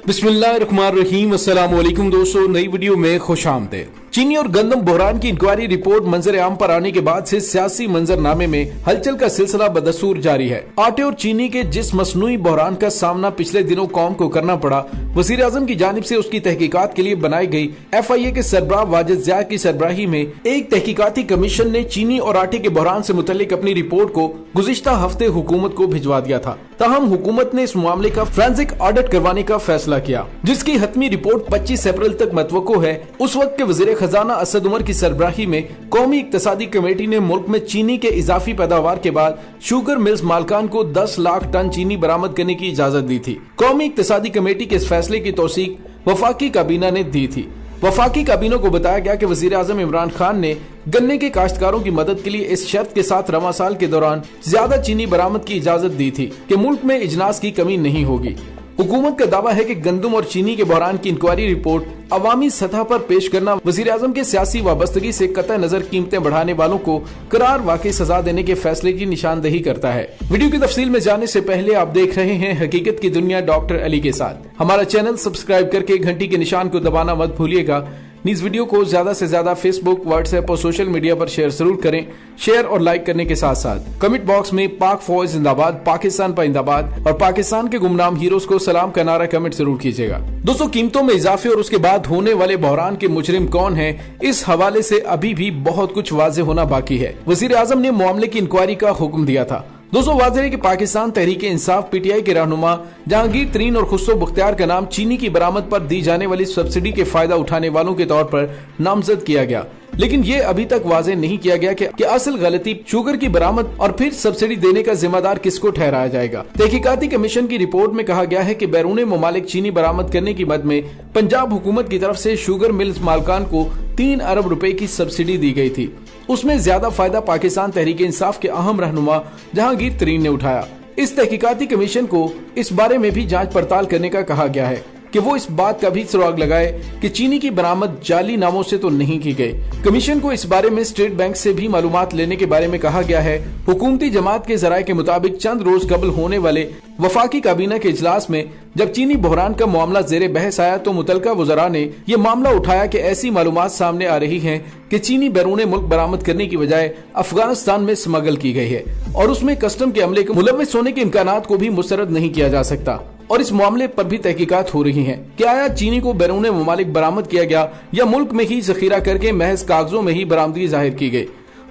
बिस्मिल्लाहिर्रहमानिर्रहीम। अस्सलाम वालेकुम दोस्तों, नई वीडियो में खुशामदीद। चीनी और गंदम बहरान की इंक्वायरी रिपोर्ट मंजर आम पर आने के बाद से सियासी मंजरनामे में हलचल का सिलसिला बदस्तूर जारी है। आटे और चीनी के जिस मसनूई बहरान का सामना पिछले दिनों कौम को करना पड़ा, वजीर आजम की जानिब से उसकी तहकीकात के लिए बनाई गई FIA के सरबराह वाजिद ज़िया की सरबराही में एक तहकीकाती कमीशन ने चीनी और आटे के बहरान से मुतल्लिक अपनी रिपोर्ट को गुज़िश्ता हफ्ते हुकूमत को भिजवा दिया था। ताहम हुकूमत ने इस मामले का फोरेंसिक ऑडिट करवाने का फैसला किया, जिसकी हतमी रिपोर्ट 25 अप्रैल तक मतवक्को है। उस वक्त के वजीर खजाना असद उमर की सरबराही में कौमी इक्तसादी कमेटी ने मुल्क में चीनी के इजाफी पैदावार के बाद शुगर मिल्स मालकान को 10 लाख टन चीनी बरामद करने की इजाजत दी थी। कौमी इक्तसादी कमेटी के इस फैसले की तौसीक वफाकी काबीना ने दी थी। वफाकी काबीना को बताया गया कि वजीर आजम इमरान खान ने गन्ने के काश्तकारों की मदद के लिए इस शर्त के साथ रवा साल के दौरान ज्यादा चीनी बरामद की इजाजत दी थी कि मुल्क में इजनास की कमी नहीं होगी। हुकूमत का दावा है कि गंदम और चीनी के बहरान की इंक्वायरी रिपोर्ट अवामी सतह पर पेश करना वजीर आजम के सियासी वाबस्तगी से कतई नजर कीमतें बढ़ाने वालों को करार वाकई सजा देने के फैसले की निशानदेही करता है। वीडियो की तफसील में जाने से पहले आप देख रहे हैं हकीकत की दुनिया डॉक्टर अली के साथ। हमारा चैनल सब्सक्राइब करके घंटी के निशान को दबाना मत भूलिएगा। इस वीडियो को ज्यादा से ज्यादा फेसबुक, व्हाट्सएप और सोशल मीडिया पर शेयर जरूर करें। शेयर और लाइक करने के साथ साथ कमेंट बॉक्स में पाक फौज जिंदाबाद, पाकिस्तान पाइंदाबाद और पाकिस्तान के गुमनाम हीरोज को सलाम का नारा कमेंट जरूर कीजिएगा। दोस्तों, कीमतों में इजाफे और उसके बाद होने वाले बहरान के मुजरिम कौन है, इस हवाले से अभी भी बहुत कुछ वाजे होना बाकी है। वजीर आजम ने मामले की इंक्वायरी का हुक्म दिया था। दोस्तों, वाज़ेह है कि पाकिस्तान तहरीके इंसाफ PTI के रहनुमा जहांगीर तरीन और खुसरो बख्तियार का नाम चीनी की बरामद पर दी जाने वाली सब्सिडी के फायदा उठाने वालों के तौर पर नामजद किया गया, लेकिन ये अभी तक वाज़ेह नहीं किया गया कि असल गलती शुगर की बरामद और फिर सब्सिडी देने का जिम्मेदार किसको ठहराया जाएगा। तहकीकाती कमीशन की रिपोर्ट में कहा गया है कि बैरून ममालिक चीनी बरामद करने की मद में पंजाब हुकूमत की तरफ से शुगर मिल्स मालकान को 3 अरब रुपए की सब्सिडी दी गई थी। उसमें ज्यादा फायदा पाकिस्तान तहरीके इंसाफ के अहम रहनुमा जहांगीर तरीन ने उठाया। इस तहकीकाती कमीशन को इस बारे में भी जांच पड़ताल करने का कहा गया है कि वो इस बात का भी सुराग लगाए कि चीनी की बरामद जाली नामों से तो नहीं की गई। कमीशन को इस बारे में स्टेट बैंक से भी मालूमात लेने के बारे में कहा गया है। हुकूमती जमात के जराये के मुताबिक चंद रोज कबल होने वाले वफाकी काबीना के इजलास में जब चीनी बहरान का मामला जेरे बहस आया तो मुतलका वज़रा ने यह मामला उठाया कि ऐसी मालूमात सामने आ रही हैं कि चीनी बैरून मुल्क बरामद करने की बजाय अफगानिस्तान में स्मगल की गई है और उसमें कस्टम के अमले को मुलव्विस होने के इम्कानात को भी मुस्तरद नहीं किया जा सकता। और इस मामले पर भी तहकीकात हो रही हैं कि आया चीनी को बैरून ममालिक बरामद किया गया या मुल्क में ही जखीरा करके महज कागजों में ही बरामदगी जाहिर की गई।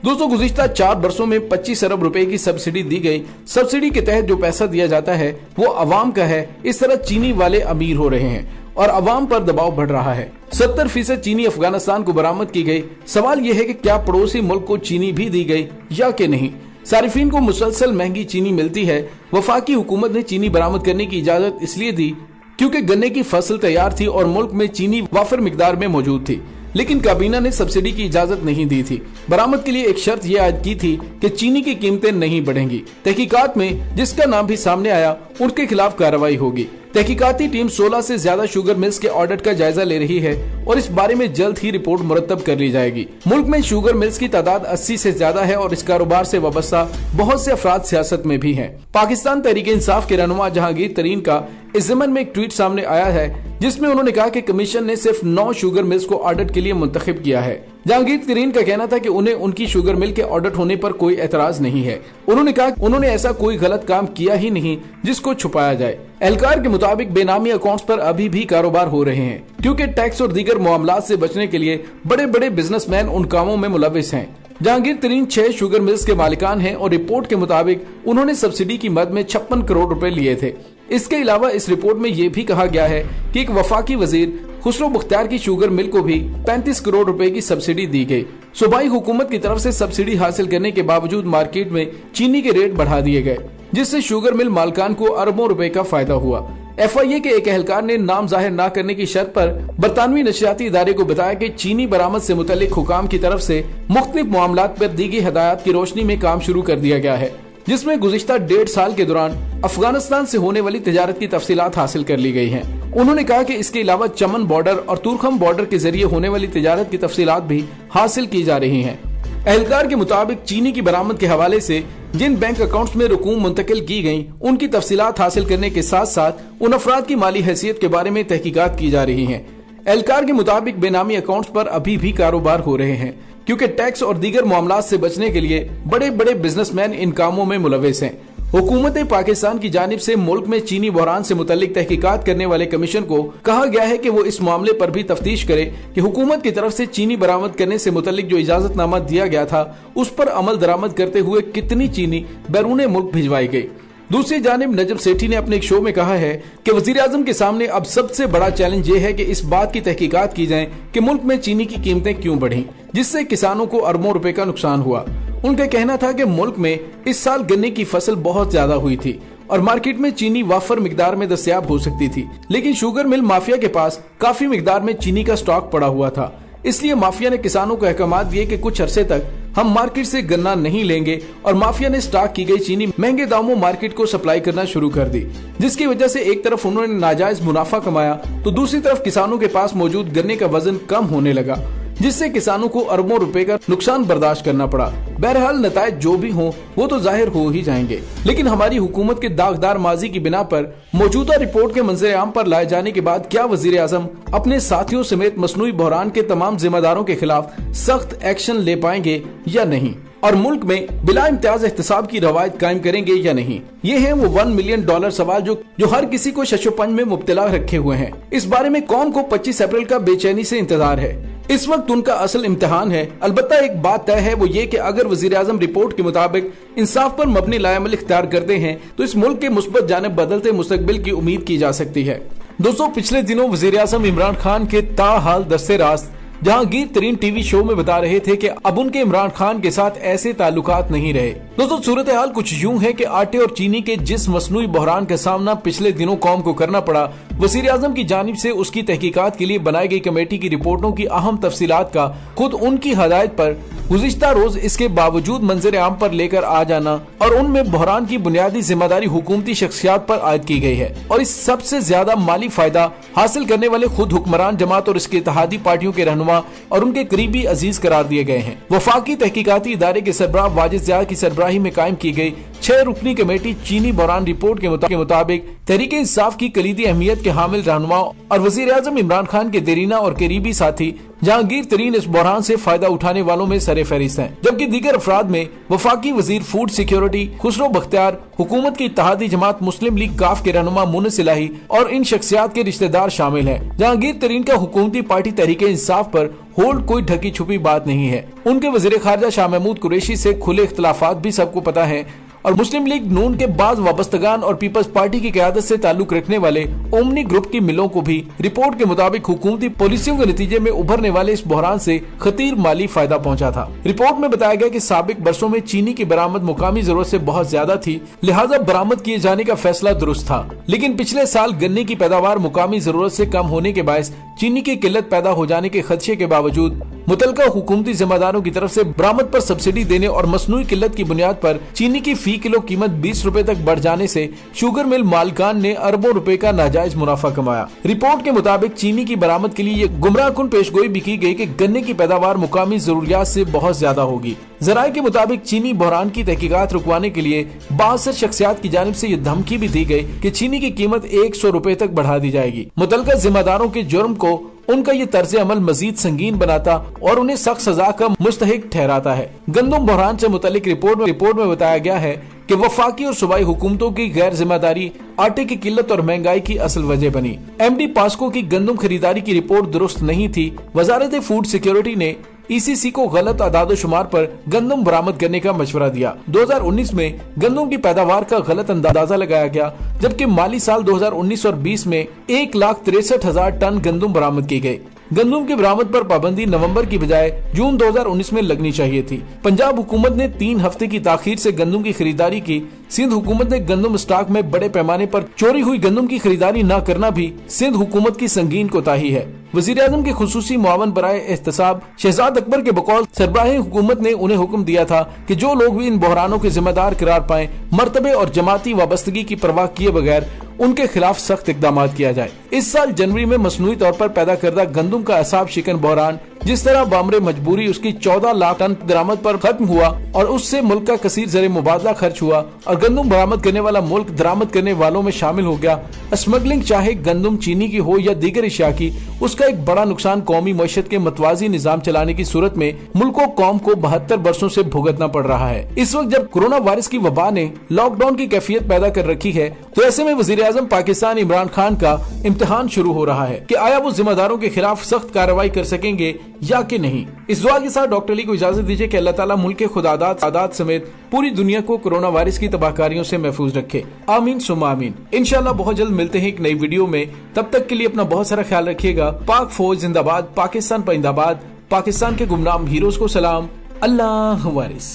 दोस्तों, गुज़िश्ता 4 बरसों में 25 अरब रुपए की सब्सिडी दी गई। सब्सिडी के तहत जो पैसा दिया जाता है वो अवाम का है। इस तरह चीनी वाले अमीर हो रहे हैं और अवाम पर दबाव बढ़ रहा है। 70% चीनी अफगानिस्तान को बरामद की गई। सवाल यह है कि क्या पड़ोसी मुल्क को चीनी भी दी गई या कि नहीं। सारिफीन को मुसलसल महंगी चीनी मिलती है। वफाकी हुकूमत ने चीनी बरामद करने की इजाजत इसलिए दी क्योंकि गन्ने की फसल तैयार थी और मुल्क में चीनी वाफर मिकदार में मौजूद थी, लेकिन काबीना ने सब्सिडी की इजाजत नहीं दी थी। बरामद के लिए एक शर्त यह आयद की थी कि चीनी की कीमतें नहीं बढ़ेंगी। तहकीकात में जिसका नाम भी सामने आया उनके खिलाफ कार्रवाई होगी। तहकीकाती टीम 16 से ज्यादा शुगर मिल्स के ऑडिट का जायजा ले रही है और इस बारे में जल्द ही रिपोर्ट मुरतब कर ली जाएगी। मुल्क में शुगर मिल्स की तादाद 80 से ज्यादा है और इस कारोबार से वाबस्ता बहुत से अफराद सियासत में भी हैं। पाकिस्तान तहरीके इंसाफ के रहनुमा जहांगीर तरीन का इस ज़मन में एक ट्वीट सामने आया है जिसमें उन्होंने कहा कि कमीशन ने सिर्फ 9 शुगर मिल्स को ऑडिट के लिए मुंतखब किया है। जहांगीर तरीन का कहना था कि उन्हें उनकी शुगर मिल के ऑडिट होने पर कोई एतराज नहीं है। उन्होंने कहा उन्होंने ऐसा कोई गलत काम किया ही नहीं जिसको छुपाया जाए। एहलकार के मुताबिक बेनामी अकाउंट्स पर अभी भी कारोबार हो रहे हैं क्योंकि टैक्स और दीगर मामलात से बचने के लिए बड़े बड़े बिजनेसमैन उन कामों में मुलविस हैं। जहांगीर तरीन 6 शुगर मिल्स के मालिकान हैं और रिपोर्ट के मुताबिक उन्होंने सब्सिडी की मद में 56 करोड़ रुपए लिए थे। इसके अलावा इस रिपोर्ट में यह भी कहा गया है कि एक वफाकी वजीर खुसरो बख्तियार की शुगर मिल को भी 35 करोड़ रुपए की सब्सिडी दी गई। सूबाई हुकूमत की तरफ से सब्सिडी हासिल करने के बावजूद मार्केट में चीनी के रेट बढ़ा दिए गए, जिससे शुगर मिल मालकान को अरबों रुपए का फायदा हुआ। FIA के एक एहलकार ने नाम जाहिर न करने की शर्त पर बरतानवी नशरियाती इदारे को बताया कि चीनी बरामद से मुतल्लिक हुकाम की तरफ से मुख्तलिफ मामलात पर दी गई हदायत की रोशनी में काम शुरू कर दिया गया है, जिसमें गुज़िश्ता 1.5 साल के दौरान अफगानिस्तान से होने वाली तिजारत की तफसीलात हासिल कर ली गई हैं। उन्होंने कहा कि इसके अलावा चमन बॉर्डर और तुरखम बॉर्डर के जरिए होने वाली तिजारत की तफसीलात भी हासिल की जा रही हैं। एहलकार के मुताबिक चीनी की बरामद के हवाले से जिन बैंक अकाउंट्स में रकूम मुंतकिल की गयी उनकी तफसीलात हासिल करने के साथ साथ उन अफराद की माली हैसियत के बारे में तहकीकात की जा रही है। एहलकार के मुताबिक बेनामी अकाउंट्स पर अभी भी कारोबार हो रहे हैं, क्योंकि टैक्स और दीगर मामलात से बचने के लिए बड़े बड़े बिजनेसमैन इन कामों में मुलविस हैं। हुकूमत पाकिस्तान की जानिब से मुल्क में चीनी बहरान से मुतल्लिक तहकीकात करने वाले कमीशन को कहा गया है कि वो इस मामले पर भी तफ्तीश करे कि हुकूमत की तरफ से चीनी बरामद करने से मुतल्लिक जो इजाजतनामा दिया गया था उस पर अमल दरामद करते हुए कितनी चीनी बैरून मुल्क भिजवाई गई। दूसरी जानिब नजम सेठी ने अपने एक शो में कहा है कि वजीर आजम के सामने अब सबसे बड़ा चैलेंज ये है कि इस बात की तहकीकात की जाए कि मुल्क में चीनी की कीमतें क्यों बढ़ी, जिससे किसानों को अरबों रुपए का नुकसान हुआ। उनका कहना था कि मुल्क में इस साल गन्ने की फसल बहुत ज्यादा हुई थी और मार्केट में चीनी वाफर मिकदार में दस्तयाब हो सकती थी, लेकिन शुगर मिल माफिया के पास काफी मिकदार में चीनी का स्टॉक पड़ा हुआ था। इसलिए माफिया ने किसानों को अहकामात दिए कि कुछ अरसे तक हम मार्केट से गन्ना नहीं लेंगे और माफिया ने स्टॉक की गई चीनी महंगे दामों मार्केट को सप्लाई करना शुरू कर दी, जिसकी वजह से एक तरफ उन्होंने नाजायज मुनाफा कमाया तो दूसरी तरफ किसानों के पास मौजूद गन्ने का वजन कम होने लगा, जिससे किसानों को अरबों रुपए का नुकसान बर्दाश्त करना पड़ा। बहरहाल नतायज जो भी हों वो तो जाहिर हो ही जाएंगे, लेकिन हमारी हुकूमत के दागदार माजी की बिना पर मौजूदा रिपोर्ट के मंजर आम पर लाए जाने के बाद क्या वजीर आजम अपने साथियों समेत मसनूई बहरान के तमाम जिम्मेदारों के खिलाफ सख्त एक्शन ले पाएंगे या नहीं, और मुल्क में बिला इम्तियाज एहतसाब की रवायत कायम करेंगे या नहीं। ये है वो $1 मिलियन सवाल जो हर किसी को शशोपंज में मुब्तला रखे हुए हैं। इस बारे में कौम को 25 अप्रैल का बेचैनी से इंतजार है। इस वक्त उनका असल इम्तिहान है। अलबत्ता एक बात तय है, वो ये कि अगर वजीर आजम रिपोर्ट के मुताबिक इंसाफ पर मबनी लाएमल इख्तियार करते हैं तो इस मुल्क के मुस्बत जानिब बदलते मुस्तकबिल की उम्मीद की जा सकती है। दोस्तों, पिछले दिनों वजीर आजम इमरान खान के ताहाल दस्ते रास्त जहांगीर तरीन टीवी शो में बता रहे थे कि अब उनके इमरान खान के साथ ऐसे ताल्लुकात नहीं रहे। दोस्तों, सूरत हाल कुछ यूं है कि आटे और चीनी के जिस मसनूई बहरान का सामना पिछले दिनों कौम को करना पड़ा, वजीर आजम की जानिब से उसकी तहकीकात के लिए बनाई गई कमेटी की रिपोर्टों की अहम तफसीलात का खुद उनकी हदायत पर गुज़िश्ता रोज इसके बावजूद मंजर आम पर लेकर आ जाना और उनमें बहरान की बुनियादी जिम्मेदारी हुकूमती शख्सियात पर आयद की गई है, और इस सबसे ज्यादा माली फायदा हासिल करने वाले खुद हुक्मरान जमात और इसके इत्तेहादी पार्टियों के रहनुमा और उनके करीबी अजीज करार दिए गए हैं। वफाकी तहकीकाती इदारे के सरबराह वाजिद ज़िया की सरबराही में कायम की गई 6 रुकनी कमेटी चीनी बहरान रिपोर्ट के मुताबिक तहरीक इंसाफ की कलीदी अहमियत के हामिल रहनुमा और वजीर आजम इमरान खान के देरीना और करीबी साथी जहांगीर तरीन इस बहरान से फायदा उठाने वालों में सरे फहरिस्त हैं, जबकि दीगर अफराद में वफाकी वजीर फूड सिक्योरिटी खुसरो बख्तियार, हुकूमत की इत्तेहादी जमात मुस्लिम लीग काफ के रहनुमा मुन्नस इलाही और इन शख्सियात के रिश्तेदार शामिल हैं। जहांगीर तरीन का हुकूमती पार्टी तहरीक इंसाफ पर होल्ड कोई ढकी छुपी बात नहीं है। उनके वजीर खारजा शाह महमूद कुरैशी से खुले इख्तलाफात भी सबको पता है, और मुस्लिम लीग नून के बाज वाबस्तगान और पीपल्स पार्टी की क़यादत से ताल्लुक रखने वाले ओमनी ग्रुप की मिलों को भी रिपोर्ट के मुताबिक हुकूमती पॉलिसियों के नतीजे में उभरने वाले इस बहरान से खतीर माली फायदा पहुंचा था। रिपोर्ट में बताया गया कि साबिक बरसों में चीनी की बरामद मुकामी जरूरत से बहुत ज्यादा थी, लिहाजा बरामद किए जाने का फैसला दुरुस्त था, लेकिन पिछले साल गन्ने की पैदावार मुकामी जरूरत से कम होने के बायस चीनी की किल्लत पैदा हो जाने के खदशे के बावजूद मुतलका हुकूमती जिम्मेदारों की तरफ से बरामद पर सब्सिडी देने और मसनूई किल्लत की बुनियाद पर चीनी की फी किलो कीमत 20 रुपए तक बढ़ जाने से शुगर मिल मालिकान ने अरबों रुपए का नाजायज मुनाफा कमाया। रिपोर्ट के मुताबिक चीनी की बरामद के लिए ये गुमराहकुन पेशगोई भी की गई कि गन्ने की पैदावार मुकामी जरूरियात से बहुत ज्यादा होगी। जराये के मुताबिक चीनी बहरान की तहकीकात रुकवाने के लिए 62 शख्सियात की जानिब से ये धमकी भी दी गई कि चीनी की कीमत 100 रुपए तक बढ़ा दी जाएगी। मुतलका जिम्मेदारों के जुर्म को उनका ये तर्ज अमल मजीद संगीन बनाता और उन्हें सख्त सजा का मुस्तहिक ठहराता है। गंदम बहरान से मुतल्लिक रिपोर्ट में बताया गया है कि वफाकी और सूबाई हुकूमतों की गैर जिम्मेदारी आटे की किल्लत और महंगाई की असल वजह बनी। MD पास्को की गंदम खरीदारी की रिपोर्ट दुरुस्त नहीं थी। वजारत फूड सिक्योरिटी ने ECC को गलत आदादोशुमार पर गंदम बरामद करने का मशवरा दिया। 2019 में गंदम की पैदावार का गलत अंदाजा लगाया गया, जबकि माली साल 2019 और 20 में 1,63,000 टन गंदम बरामद की गई। गंदम की बरामद पर पाबंदी नवंबर की बजाय जून 2019 में लगनी चाहिए थी। पंजाब हुकूमत ने 3 हफ्ते की ताखीर से गंदम की खरीदारी की। सिंध हुकूमत ने गंदम स्टॉक में बड़े पैमाने पर चोरी हुई गंदम की खरीदारी न करना भी सिंध हुकूमत की संगीन कोताही है। वजीर आजम के खुसूसी मुआवन बराए एहतसाब शहजाद अकबर के बकौल सरबराह हुकूमत ने उन्हें हुक्म दिया था कि जो लोग भी इन बहरानों के जिम्मेदार करार पाएं, मर्तबे और जमाती वाबस्तगी की परवाह किए बगैर उनके खिलाफ सख्त इकदाम किया जाए। इस साल जनवरी में मसनूई तौर पर पैदा करदा गंदम का असाब शिकन बहरान जिस तरह बामरे मजबूरी उसकी 14 लाख टन दरामद पर खत्म हुआ और उससे मुल्क का कसीर ज़र मुबादला खर्च हुआ और गंदम बरामद करने वाला मुल्क दरामद करने वालों में शामिल हो गया। स्मगलिंग चाहे गंदम चीनी की हो या दीगर अशिया की, उसका एक बड़ा नुकसान कौमी मईशत के मतवाजी निजाम चलाने की सूरत में मुल्क और कौम को 72 बरसों से भुगतना पड़ रहा है। इस वक्त जब कोरोना वायरस की वबा ने लॉकडाउन की कैफियत पैदा कर रखी है, तो ऐसे में वजीर आजम पाकिस्तान इमरान खान का इम्तिहान शुरू हो रहा है कि आया वो जिम्मेदारों के खिलाफ सख्त कार्रवाई कर सकेंगे या कि नहीं। इस दुआ के साथ डॉक्टर अली को इजाजत दीजिए कि अल्लाह ताला मुल्क के खुदादात समेत पूरी दुनिया को कोरोना वायरस की तबाहकारियों से महफूज रखे। आमीन सुम्मा आमीन। इंशाल्लाह बहुत जल्द मिलते हैं एक नई वीडियो में। तब तक के लिए अपना बहुत सारा ख्याल रखिएगा। पाक फौज जिंदाबाद, पाकिस्तान परिंदाबाद, पाकिस्तान के गुमनाम हीरोज को सलाम। अल्लाह वारिस।